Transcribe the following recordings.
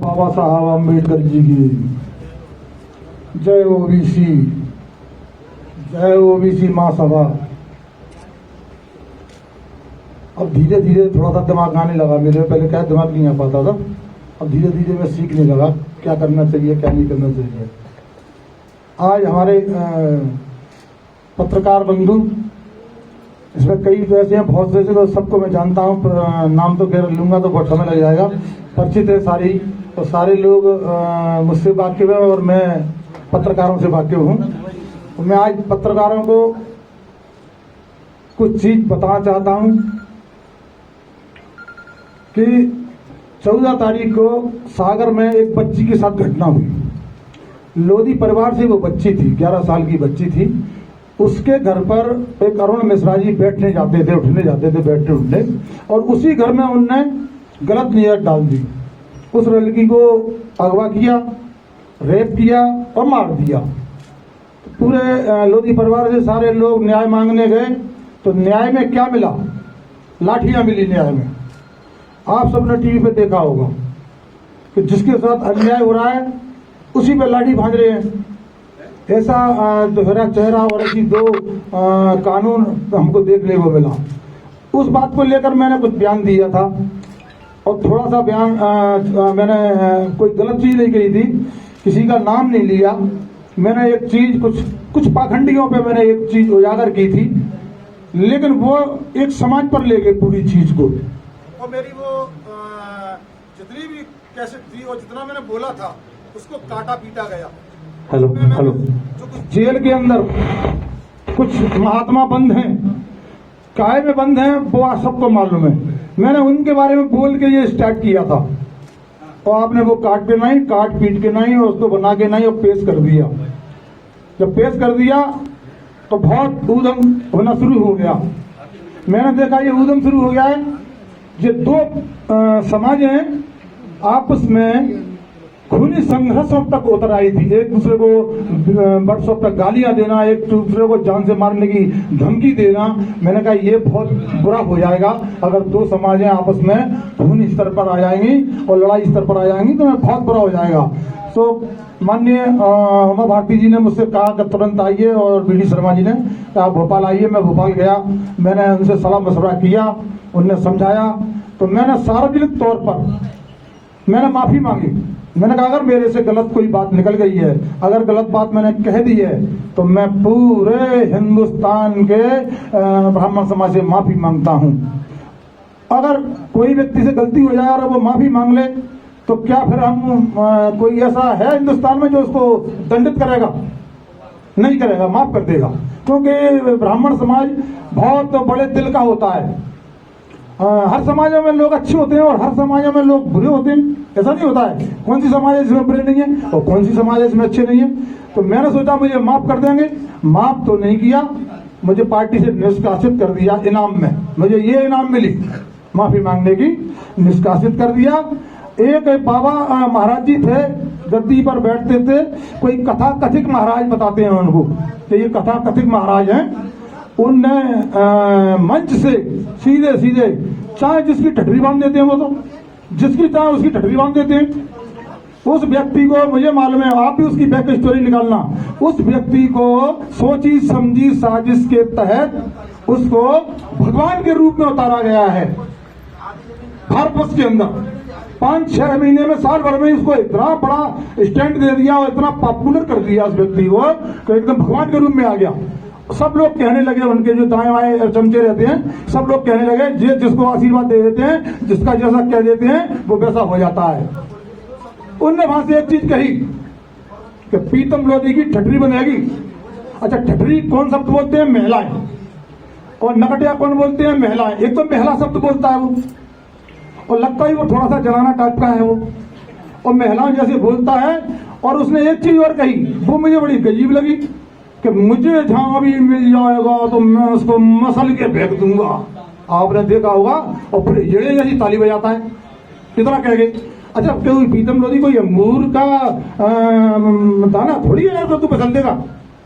बाबा साहब अम्बेडकर जी की जय ओबीसी, जय ओबीसी महासभा। अब धीरे धीरे थोड़ा सा दिमाग आने लगा मेरे, पहले क्या दिमाग नहीं आ पाता था, अब धीरे धीरे मैं सीखने लगा क्या करना चाहिए क्या नहीं करना चाहिए। आज हमारे पत्रकार बंधु, इसमें कई तो ऐसे हैं, बहुत से तो सबको मैं जानता हूँ, नाम तो खैर लूंगा तो बहुत समय लग जाएगा, परिचित है सारी, तो सारे लोग मुझसे वाकिफ हैं और मैं पत्रकारों से वाकिफ हूँ। तो मैं आज पत्रकारों को कुछ चीज बताना चाहता हूँ कि 14 तारीख को सागर में एक बच्ची के साथ घटना हुई। लोधी परिवार से वो बच्ची थी, 11 साल की बच्ची थी। उसके घर पर एक अरुण मिश्रा जी बैठने जाते थे, उठने जाते थे, बैठने उठने, और उसी घर में उनने गलत नीयत डाल दी। उस लड़की को अगवा किया, रेप किया और मार दिया। पूरे लोधी परिवार से सारे लोग न्याय मांगने गए, तो न्याय में क्या मिला? लाठियां मिली न्याय में। आप सबने टीवी पे देखा होगा कि जिसके साथ अन्याय हो रहा है उसी पे लाठी भांज रहे हैं। ऐसा दोहरा चेहरा और ऐसी दो कानून हमको देखने को मिला। उस बात को लेकर मैंने कुछ बयान दिया था, और थोड़ा सा बयान मैंने कोई गलत चीज नहीं कही थी, किसी का नाम नहीं लिया। मैंने एक चीज कुछ पाखंडियों पे मैंने एक चीज उजागर की थी, लेकिन वो एक समाज पर ले गए पूरी चीज को। और मेरी वो जितनी भी कैसेट थी और जितना मैंने बोला था उसको काटा पीटा गया। हेलो हेलो, जेल के अंदर कुछ महात्मा बंद हैं, काहे में बंद हैं वो आप सबको मालूम है। मैंने उनके बारे में बोल के ये स्टार्ट किया था, और आपने वो काट पीट के नहीं, और उसको बना के नहीं, और पेश कर दिया। जब पेश कर दिया तो बहुत ऊधम होना शुरू हो गया। मैंने देखा ये ऊधम शुरू हो गया है, ये दो समाज हैं आपस में खूनी संघर्षों तक उतर आई थी। एक दूसरे को व्हाट्सएप तक गालियां देना, एक दूसरे को जान से मारने की धमकी देना। मैंने कहा ये बहुत बुरा हो जाएगा अगर दो समाजें आपस में खूनी स्तर पर आ जाएंगी और लड़ाई स्तर पर आ जाएंगी, तो बहुत बुरा हो जाएगा। तो माननीय उमा भारती जी ने मुझसे कहा कि तुरंत आइए, और बीडी शर्मा जी ने कहा भोपाल आइए। मैं भोपाल गया, मैंने उनसे सलाह मशवरा किया, उनने समझाया। तो मैंने सार्वजनिक तौर पर मैंने माफी मांगी। मैंने कहा अगर मेरे से गलत कोई बात निकल गई है, अगर गलत बात मैंने कह दी है, तो मैं पूरे हिंदुस्तान के ब्राह्मण समाज से माफी मांगता हूं। अगर कोई व्यक्ति से गलती हो जाए और वो माफी मांग ले, तो क्या फिर हम कोई ऐसा है हिंदुस्तान में जो उसको दंडित करेगा? नहीं करेगा, माफ कर देगा। क्योंकि ब्राह्मण समाज बहुत बड़े दिल का होता है। हर समाजों में लोग अच्छे होते हैं और हर समाजों में लोग बुरे होते हैं, ऐसा नहीं होता है। कौन सी समाज है जिसमें बुरे नहीं है और कौन सी समाज है जिसमें अच्छे नहीं है? तो मैंने सोचा मुझे माफ कर देंगे। माफ तो नहीं किया, मुझे पार्टी से निष्कासित कर दिया। इनाम में मुझे ये इनाम मिली, माफी मांगने की, निष्कासित कर दिया। एक बाबा महाराज जी थे, गद्दी पर बैठते थे, कोई कथा कथिक महाराज बताते हैं उनको कि ये कथा कथिक महाराज हैं। उनने मंच से सीधे सीधे चाहे जिसकी ठठरी बांध देते हैं, वो तो जिसकी चाहे उसकी ठठरी बांध देते हैं। उस व्यक्ति को, मुझे मालूम है, आप भी उसकी बैक स्टोरी निकालना, उस व्यक्ति को सोची समझी साजिश के तहत उसको भगवान के रूप में उतारा गया है भारतवर्ष के अंदर। 5-6 महीने में, साल भर में उसको इतना बड़ा स्टैंड दे दिया और इतना पॉपुलर कर दिया उस व्यक्ति को कि एकदम भगवान के रूप में आ गया। सब लोग कहने लगे, उनके जो दाएं बाएं चमचे रहते हैं, सब लोग कहने लगे जिसको आशीर्वाद दे देते हैं, जिसका जैसा कह देते हैं वो वैसा हो जाता है। उनने वहां से एक चीज कही कि प्रीतम लोधी की ठठरी बनेगी। अच्छा, ठठरी कौन शब्द बोलते हैं? महिलाएं। और नकटिया कौन बोलते हैं? महिलाएं। एक तो महिला शब्द बोलता है वो, और लगता ही वो थोड़ा सा जलाना टाइप का है वो, और महिलाएं जैसे बोलता है। और उसने एक चीज और कही, वो मुझे बड़ी गजीब लगी कि मुझे जहां भी मिल जाएगा तो मैं उसको मसल के फेंक दूंगा। आपने देखा होगा, और फिर येड़े जैसी ताली बजाता है, इतना कह गए। अच्छा, कोई प्रीतम लोधी कोई अंगूर का दाना थोड़ी है तो तू पसंद देगा?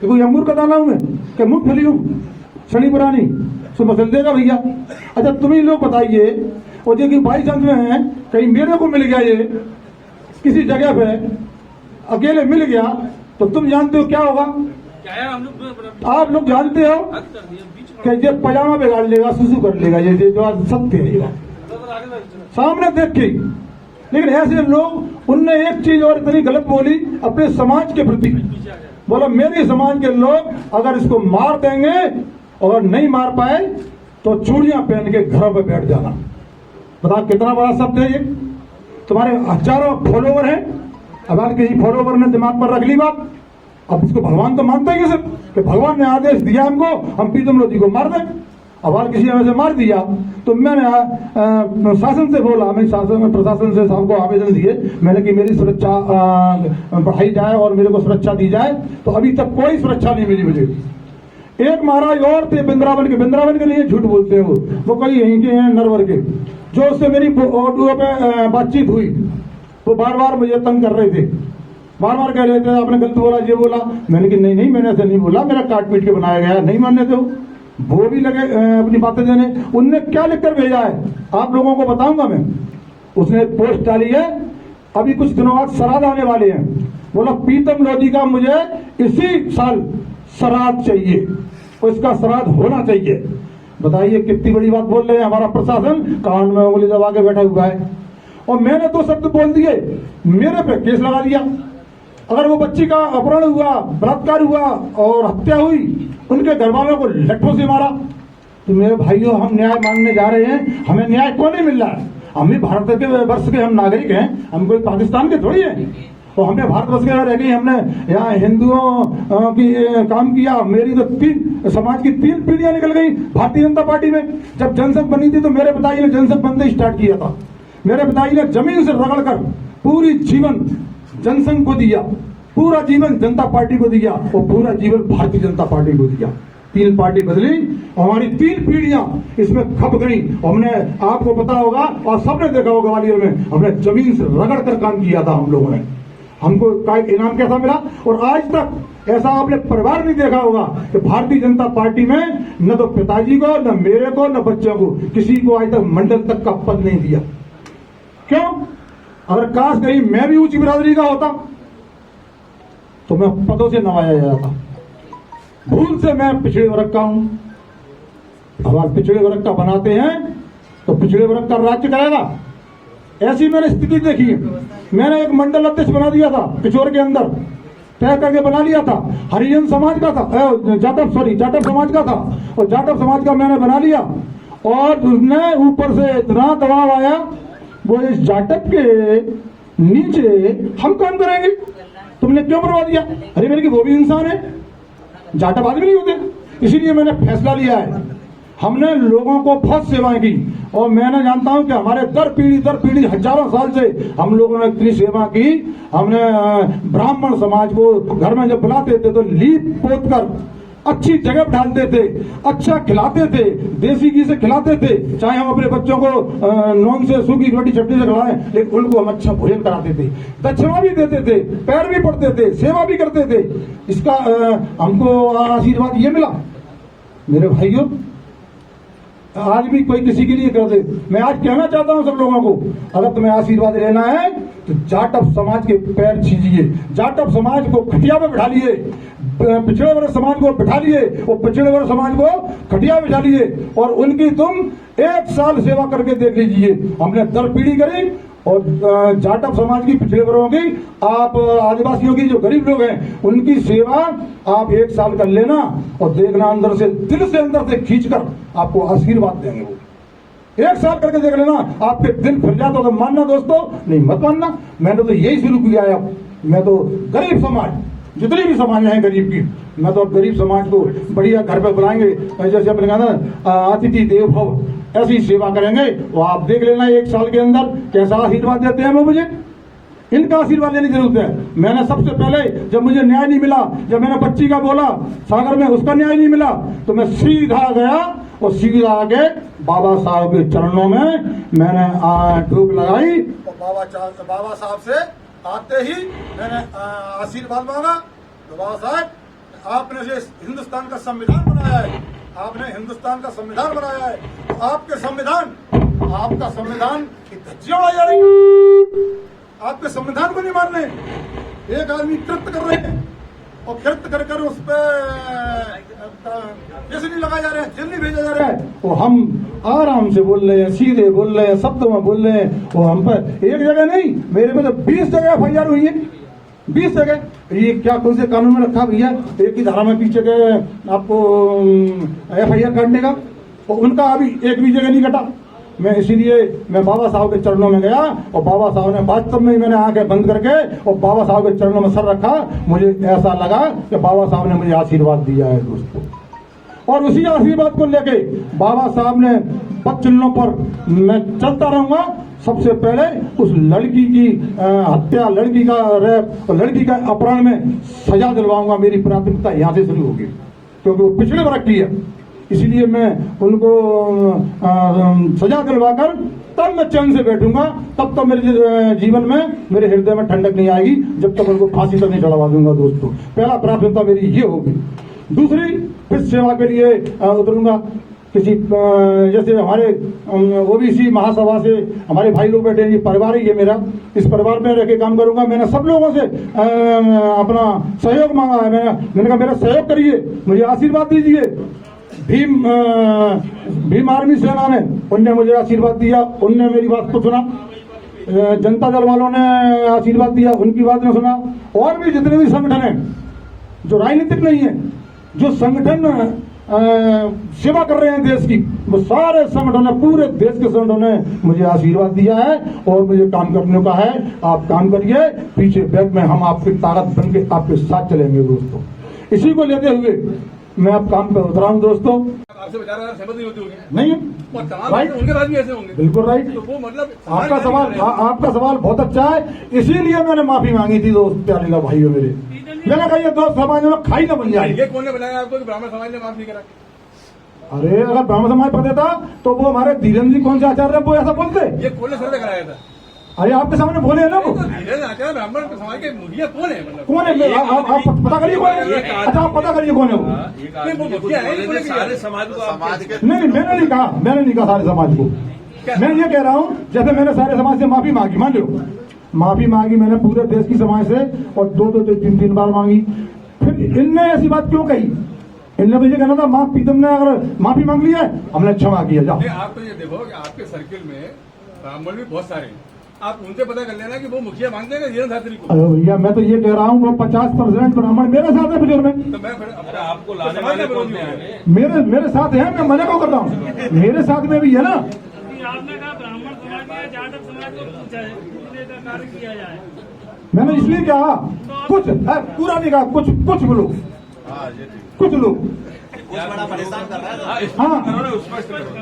कि कोई अंगूर का दाना हूं मैं, क्या मूंगफली हूं शनि पुरानी, सो पसंद देगा भैया? अच्छा, तुम ही लोग बताइए, और जो कि बाई चांस में है, कहीं मेरे को मिल गया ये किसी जगह पे अकेले मिल गया तो तुम जानते हो क्या होगा? आप लोग जानते हो कि ये पजामा बिगाड़ लेगा, सुसु कर लेगा, ये जो आज सत्य है ये बात सामने देख के। लेकिन ऐसे लोग, उनने एक चीज और इतनी गलत बोली अपने समाज के प्रति, बोला मेरे समाज के लोग अगर इसको मार देंगे और नहीं मार पाए तो चूड़ियां पहन के घरों पे बैठ जाना। बता कितना बड़ा शब्द है ये। तुम्हारे हजारों फॉलोवर हैं, अब किसी फॉलोवर ने दिमाग पर रख ली बात, अब उसको भगवान तो मानते हैं सिर्फ कि भगवान ने आदेश दिया हमको, हम प्रीतम लोधी को मार दें। अब किसी ने वैसे मार दिया तो मैंने शासन से बोला, मैं शासन प्रशासन से साहब को आवेदन दिए, मैंने कि मेरी सुरक्षा बढ़ाई जाए और मेरे को सुरक्षा दी जाए। तो अभी तक कोई सुरक्षा नहीं मिली मुझे। एक महाराज और थे बिंद्रावन के लिए झूठ बोलते हैं वो कई यहीं के हैं नरवर के, जो उससे मेरी ऑडियो पे बातचीत हुई, वो बार बार मुझे तंग कर रहे थे, बार बार कह रहे थे आपने गलत बोला, ये बोला। मैंने कि नहीं मैंने ऐसे नहीं बोला, मेरा काट पीट के बनाया गया, नहीं मानने थे वो भी लगे अपनी बातें देने। उनने क्या लिखकर भेजा है आप लोगों को बताऊंगा मैं। उसने एक पोस्ट डाली है, अभी कुछ दिनों बाद श्राद्ध आने वाले हैं, बोला प्रीतम लोधी का मुझे इसी साल श्राद्ध चाहिए और इसका श्राद्ध होना चाहिए। बताइए कितनी बड़ी बात बोल रहे हैं। हमारा प्रशासन कान में उंगली दबा के बैठा हुआ है और मैंने 2 शब्द बोल दिए, मेरे पे केस लगा दिया। अगर वो बच्ची का अपहरण हुआ, बलात्कार हुआ और हत्या हुई, उनके घर वालों को लट्ठों से मारा। तो मेरे भाइयों, हम न्याय मांगने जा रहे हैं, हमें न्याय क्यों नहीं मिल रहा है? हम भी भारत के वर्ष के हम नागरिक हैं, हम कोई पाकिस्तान के थोड़ी हैं। और हमने भारतवर्ष के रह गई, हमने यहाँ हिंदुओं की काम किया। मेरी तो 3 समाज की 3 पीढ़ियां निकल गई भारतीय जनता पार्टी में। जब जनसंघ बनी थी तो मेरे पिताजी ने जनसंघ बनते स्टार्ट किया था। मेरे पिताजी ने जमीन से रगड़कर पूरी जीवन जनसंघ को दिया, पूरा जीवन जनता पार्टी को दिया और पूरा जीवन भारतीय जनता पार्टी को दिया। 3 पार्टी बदली और हमारी 3 पीढ़ियां इसमें खप गई। हमने, आपको पता होगा और सबने देखा होगा, ग्वालियर में हमने जमीन से रगड़ कर काम किया था हम लोगों ने। हमको का इनाम कैसा मिला? और आज तक ऐसा आपने परिवार नहीं देखा होगा कि भारतीय जनता पार्टी में न तो पिताजी को, न मेरे को, न बच्चों को, किसी को आज तक मंडल तक का पद नहीं दिया। क्यों? अगर काश कहीं मैं भी ऊंची बिरादरी का होता तो मैं पदों से नवाया जाता। भूल से मैं पिछड़े वर्ग का हूं। अब आप पिछड़े वर्ग का बनाते हैं तो पिछड़े वर्ग का राज्य करेगा। ऐसी मैंने स्थिति देखी है। मैंने एक मंडल अध्यक्ष बना दिया था पिछोर के अंदर, तय करके बना लिया था। हरिजन समाज का था, जाटव समाज का था, और जाटव समाज का मैंने बना लिया। और उसने ऊपर से इतना दबाव आया, वो इस जाटव के नीचे हम काम करेंगे, तुमने क्यों बनवा दिया? अरे मेरे की वो भी इंसान है, जाटव आदमी नहीं होते। इसीलिए मैंने फैसला लिया है। हमने लोगों को बहुत सेवाएं की और मैंने जानता हूं कि हमारे दर पीढ़ी हजारों साल से हम लोगों ने इतनी सेवा की। हमने ब्राह्मण समाज को घर में जब बुलाते थे तो लीप पोत कर अच्छी जगह डालते थे, अच्छा खिलाते थे, देसी घी से खिलाते थे। चाहे हम अपने बच्चों को नॉन से, सूखी रोटी चटनी से खिलाएं, लेकिन उनको हम अच्छा भोजन कराते थे, दक्षिणा भी देते थे, पैर भी पड़ते थे, सेवा भी करते थे। इसका हमको आशीर्वाद ये मिला। मेरे भाइयों, आज भी कोई किसी के लिए कर दे। मैं आज कहना चाहता हूं सब लोगों को, अगर तुम्हें आशीर्वाद लेना है तो जाटव समाज के पैर छीजिए, जाटव समाज को खटिया पे बिठा लिए, पिछड़े वर्ग समाज को बिठा लिए और पिछड़े वर्ग समाज को खटिया बिठा लिए और उनकी तुम 1 साल सेवा करके देख लीजिए। हमने दर पीढ़ी करी और जाटव समाज की, पिछड़े वर्गों की, आप आदिवासियों की जो गरीब लोग हैं उनकी सेवा आप 1 साल कर लेना और देखना, अंदर से, दिल से अंदर से खींचकर आपको आशीर्वाद देंगे। वो 1 साल करके देख लेना, आपके दिल फिर जाता होगा। मानना दोस्तों, नहीं मत मानना। मैंने तो यही शुरू किया है। मैं तो गरीब समाज, जितनी भी समाज है गरीब की, मैं तो अब गरीब समाज को बढ़िया घर पे बुलाएंगे, जैसे अपने कहा ना अतिथि देव भव, ऐसी सेवा करेंगे। वो आप देख लेना 1 साल के अंदर कैसा आशीर्वाद देते हैं वो मुझे। इनका आशीर्वाद लेने की जरूरत है। मैंने सबसे पहले, जब मुझे न्याय नहीं मिला, जब मैंने बच्ची का बोला सागर में, उसका न्याय नहीं मिला, तो मैं सीधा गया और सीधा आके बाबा साहब के चरणों में मैंने धूप लगाई। बाबा साहब से आते ही मैंने आशीर्वाद मांगा। तो बाबा साहब, आपने जो हिंदुस्तान का संविधान बनाया है, आपने हिंदुस्तान का संविधान बनाया है, तो आपका संविधान की धज्जियां उड़ाई जा रही। आपके संविधान को नहीं मान रहे। एक आदमी कृत्य कर रहे हैं और कृत्य कर कर उस पर केस नहीं लगाए जा रहे हैं, जेल नहीं भेजा जा रहा है। वो हम आराम से बोल रहे हैं, सीधे बोल रहे हैं, शब्दों में बोल रहे हैं। वो हम पर एक जगह नहीं, मेरे पे तो 20 जगह FIR हुई है, 20 जगह। ये क्या कौन से कानून में रखा भैया, एक ही धारा में पीछे के आपको FIR करने का, और उनका अभी एक भी जगह नहीं कटा। मैं इसीलिए मैं बाबा साहब के चरणों में गया और बाबा साहब ने वास्तव में मैंने आंखें बंद करके और बाबा साहब के चरणों में सर रखा। मुझे ऐसा लगा कि बाबा साहब ने मुझे आशीर्वाद दिया है दोस्तों, और उसी आशीर्वाद को लेके बाबा साहब ने पद चिन्हों पर मैं चलता रहूंगा। सबसे पहले उस लड़की की हत्या, लड़की का रेप, लड़की का अपहरण में सजा दिलवाऊंगा। मेरी प्राथमिकता यहाँ से शुरू होगी, क्योंकि वो पिछड़े वर्ग की है। इसलिए मैं उनको सजा दिलवाकर तब मैं चैन से बैठूंगा। तब तो मेरे जीवन में, मेरे हृदय में ठंडक नहीं आएगी जब तक उनको फांसी तक नहीं चढ़वा दूंगा दोस्तों। पहला प्राथमिकता मेरी ये होगी। दूसरी, फिर सेवा के लिए उतरूंगा। किसी जैसे हमारे OBC महासभा से हमारे भाई लोग बैठे हैं, ये परिवार ही है मेरा। इस परिवार में रह के काम करूंगा। मैंने सब लोगों से अपना सहयोग मांगा है। मैंने कहा मेरा सहयोग करिए, मुझे आशीर्वाद दीजिए। भीम आर्मी सेना ने, उनने मुझे आशीर्वाद दिया, उनने मेरी बात को सुना। जनता दल वालों ने आशीर्वाद दिया, उनकी बात ने सुना। और भी जितने भी संगठन हैं जो राजनीतिक नहीं है, जो संगठन सेवा कर रहे हैं देश की, वो सारे संगठनों, पूरे देश के संगठनों ने मुझे आशीर्वाद दिया है और मुझे काम करने का है। आप काम करिए, पीछे बैक में हम आपकी ताकत बन के आपके साथ चलेंगे दोस्तों। इसी को लेते हुए मैं अब काम पे उतरा हूँ दोस्तों। आपसे विचारधारा सहमत नहीं होती होगी? नहीं, और तमाम राइट, उनके पास भी ऐसे होंगे। बिल्कुल राइट। तो वो मतलब आपका सवाल बहुत अच्छा है। इसीलिए मैंने माफी मांगी थी दोस्त प्यारे का भाइयों मेरे। मैंने कहा ये दोस्त समाज में खाई न बन जाए। ये कौन ने बनाया आपको कि ब्राह्मण समाज ने माफ नहीं करा? अरे अगर ब्राह्मण समाज पर देता तो वो हमारे धीरेन्द्र जी कौन से आचार्य वो ऐसा बोलते? ये कौन ने सर्वे कराया था? अरे आपके सामने बोले है ना वो। धीरेन्द्र आचार्य ब्राह्मण समाज के मुखिया कौन है? मतलब कौन है? आप पता करिए कौन है। अच्छा आप पता करिए कौन है वो। वो मुखिया है सारे समाज को। नहीं, मैंने नहीं कहा सारे समाज को। मैं ये कह रहा हूँ, जैसे मैंने सारे समाज से माफी मांगी, मान लो माफी मांगी मैंने पूरे देश की समाज से, और 2-3 बार मांगी। फिर इनने ऐसी बात क्यों कही? इनने तो ये कहना था माफ पीतम ने अगर माफी मांग लिया है, हमने क्षमा किया। जाओ, आप तो ये देखो कि आपके सर्किल में ब्राह्मण भी बहुत सारे हैं, आप उनसे पता कर लेना कि वो मुखिया मानते हैं धीरेन्द्र शास्त्री को। अरे भैया मैं तो ये कह रहा हूँ वो 50% ब्राह्मण मेरे साथ है बुजुर्ग में। तो मैं फिर आपको लाने वाले कौन है? मेरे साथ है, मैं मना क्यों कर रहा हूँ? मेरे साथ में भी है ना। आपने कहा ब्राह्मण समाज या जाटव समाज को पूछा है, पूछने का कार्य किया जाए। मैंने इसलिए कहा कुछ, पूरा नहीं कहा, कुछ लोग, कुछ लोग, हाँ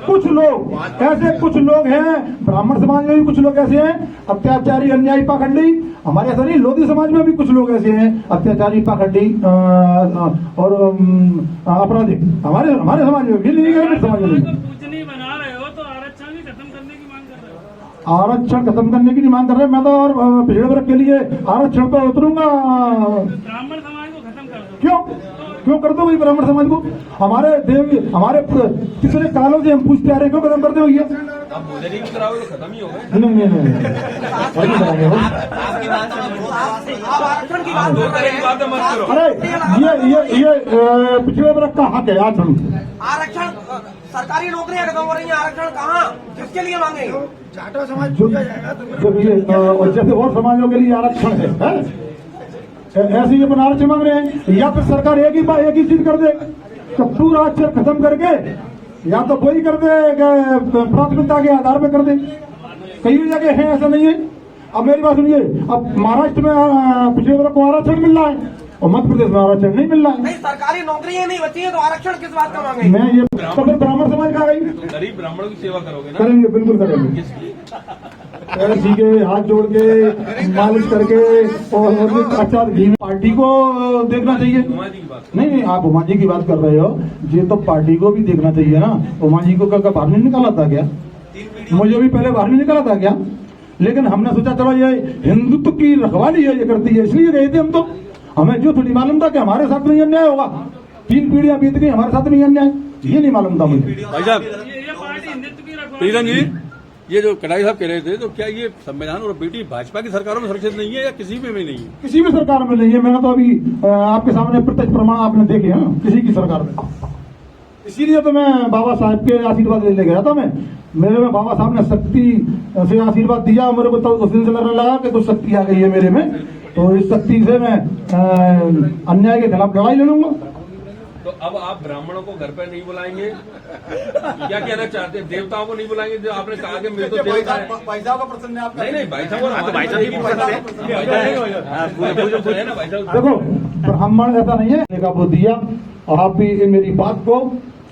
कुछ लोग ऐसे, कुछ लोग हैं ब्राह्मण समाज में भी, कुछ लोग ऐसे हैं अत्याचारी, अन्यायी, पाखंडी। हमारे ऐसा नहीं, लोधी समाज में भी कुछ लोग ऐसे हैं अत्याचारी, पाखंडी और अपराधी। हमारे समाज में भी नहीं, समाज में नहीं। बना रहे हो तो आरक्षण भी खत्म करने की मांग कर रहे हो। आरक्षण खत्म करने की नहीं मांग कर रहे। मैं तो और पिछड़े वर्ग के लिए आरक्षण पर उतरूंगा। ब्राह्मण समाज को खत्म कर दो। क्यों कर दो भाई ब्राह्मण समाज को? हमारे कितने कालों से हम पूछते आ रहे हैं, क्यों खत्म कर दो भैया? खत्म ही होगा। नहीं अरे ये पिछड़े वर्ग का हक है आरक्षण। सरकारी नौकरियां खत्म हो रही हैं, आरक्षण कहाँ, किसके लिए मांगे? जाटव समाज जैसे और समाजों के लिए आरक्षण है? ऐसे ये आरक्षण मांग रहे हैं, या फिर सरकार एक ही चीज कर दे तो पूरा आरक्षण खत्म करके, या तो वही कर दे प्राथमिकता के आधार पर कर दे। कई जगह है, ऐसा नहीं है। अब मेरी बात सुनिए, अब महाराष्ट्र में पिछले वर्ग को आरक्षण मिल रहा है और मध्य प्रदेश में आरक्षण नहीं मिल रहा है। नहीं, सरकारी नौकरियां नहीं बची है तो आरक्षण किस बात का मांगे? मैं ये तो फिर ब्राह्मण समाज का गई। गरीब ब्राह्मणों की सेवा करोगे ना? करेंगे, बिल्कुल करेंगे। ऐसी के हाथ जोड़ के मालिश करके और अच्छा घी। पार्टी को देखना चाहिए। नहीं, आप उमा जी की बात कर रहे हो, ये तो पार्टी को भी देखना चाहिए ना। उमा जी को क्या बाहर नहीं निकाला था क्या? मुझे भी पहले बाहर नहीं निकाला था क्या? लेकिन हमने सोचा चलो ये हिंदुत्व की रखवाली है, ये करती है, इसलिए गए थे हम। तो हमें जो थोड़ी मालूम था कि हमारे साथ में अन्याय होगा। 3 पीढ़ियां बीत गई, हमारे साथ में अन्याय, ये नहीं मालूम था मुझे। भाई साहब ये पार्टी हिंदुत्व की रखवाली। प्रीतम जी, ये जो कटाई साहब कह रहे थे, तो क्या ये संविधान और बेटी भाजपा की सरकारों में सुरक्षित नहीं है या किसी में भी नहीं है? किसी भी सरकार में नहीं है। मैंने तो अभी आपके सामने प्रत्यक्ष प्रमाण आपने देखे हैं ना, किसी की सरकार में। इसीलिए तो मैं बाबा साहब के आशीर्वाद लेने गया था। मेरे में बाबा साहब ने शक्ति से आशीर्वाद दिया, मेरे को तो उस दिन से लगने लगा कि कुछ शक्ति आ गई है मेरे में, तो इस शक्ति से मैं अन्याय के खिलाफ लड़ाई लड़ूंगा। तो अब आप ब्राह्मणों को घर पे नहीं बुलाएंगे? क्या कहना चाहते हैं? देवताओं को नहीं बुलाएंगे? जो आपने कहा कि मेरे तो देवता है। भाई साहब का प्रश्न है आपका। नहीं भाई साहब, भाई साहब है ना भाई साहब। देखो, ब्राह्मण ऐसा नहीं है का वो दिया, और आप भी मेरी बात को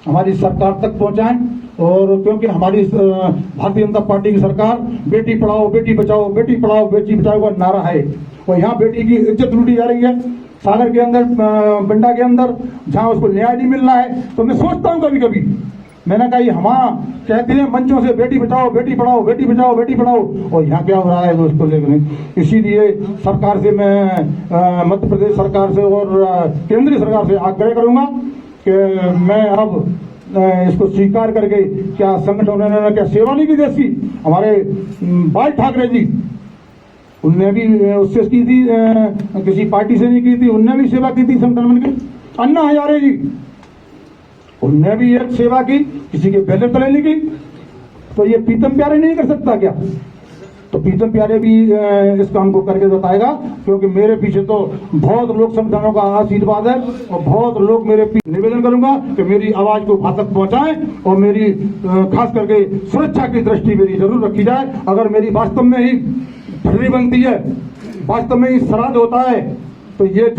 हमारी सरकार तक पहुंचाएं। और क्योंकि हमारी भारतीय जनता पार्टी की सरकार बेटी पढ़ाओ बेटी बचाओ, बेटी पढ़ाओ बेटी बचाओ का नारा है, और यहाँ बेटी की इज्जत लूटी जा रही है। सागर के अंदर, बंडा के अंदर, जहाँ उसको न्याय नहीं मिल रहा है, तो मैं सोचता हूँ कभी कभी, मैंने कहा हम कहते हैं मंचों से बेटी बचाओ बेटी पढ़ाओ, बेटी बचाओ बेटी पढ़ाओ, और यहाँ क्या हो रहा है दोस्तों लेकर। इसीलिए सरकार से मैं मध्य प्रदेश सरकार से और केंद्रीय सरकार से आग्रह करूंगा कि मैं अब इसको स्वीकार करके, क्या संगठनों ने क्या सेवा नहीं की जैसी हमारे बाल ठाकरे जी, उनने भी उससे की थी, किसी पार्टी से नहीं की थी, उनने भी सेवा की थी संगठन के। अन्ना हजारे जी, उनने भी एक सेवा की, किसी के पहले तले नहीं की। तो ये प्रीतम प्यारे नहीं कर सकता क्या? तो प्रीतम प्यारे भी इस काम को करके बताएगा, क्योंकि मेरे पीछे तो बहुत लोग संगठनों का आशीर्वाद है, और बहुत लोग मेरे पीछे। निवेदन करूंगा कि मेरी आवाज को वहां तक पहुंचाएं, और मेरी खास करके सुरक्षा की दृष्टि मेरी जरूर रखी जाए। अगर मेरी वास्तव में ही ठर्री बनती है, वास्तव में ही श्राद्ध होता है, तो ये